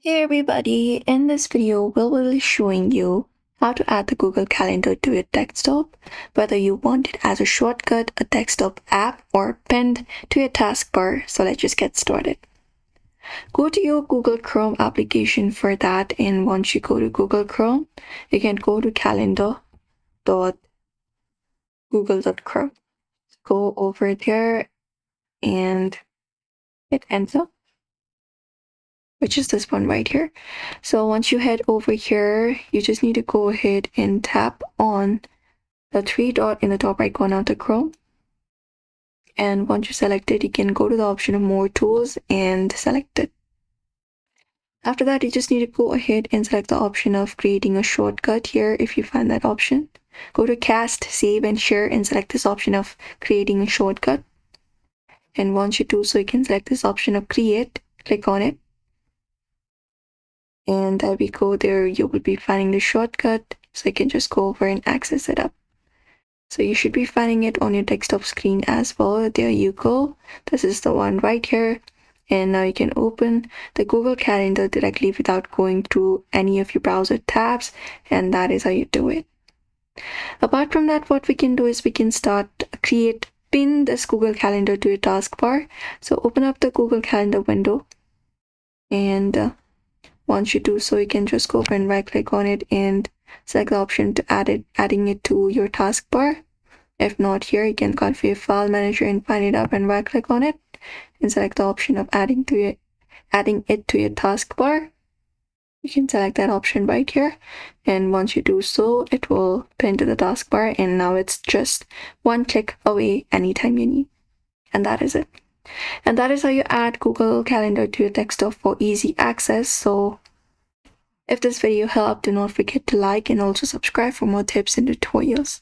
Hey everybody, in this video we'll be showing you how to add the Google Calendar to your desktop, whether you want it as a shortcut, a desktop app, or pinned to your taskbar. So let's just get started. Go to your Google Chrome application for that, and once you go to Google Chrome, you can go to calendar.google.chrome. Go over there and hit enter, which is this one right here. So once you head over here, you just need to go ahead and tap on the three dot in the top right corner of the Chrome. And once you select it, you can go to the option of more tools and select it. After that, you just need to go ahead and select the option of creating a shortcut here if you find that option. Go to cast, save, and share and select this option of creating a shortcut. And once you do so, you can select this option of create, click on it. And there we go. There you will be finding the shortcut, so you can just go over and access it up. So you should be finding it on your desktop screen as well. There you go. This is the one right here. And now you can open the Google Calendar directly without going to any of your browser tabs. And that is how you do it. Apart from that, what we can do is we can pin this Google Calendar to your taskbar. So open up the Google Calendar window. And once you do so, you can just go over and right click on it and select the option to adding it to your taskbar. If not here, you can go to your file manager and find it up and right click on it and select the option of adding it to your taskbar. You can select that option right here, and once you do so, it will pin to the taskbar, and now it's just one click away anytime you need. And that is it. And that is how you add Google Calendar to your desktop for easy access. So if this video helped, do not forget to like and also subscribe for more tips and tutorials.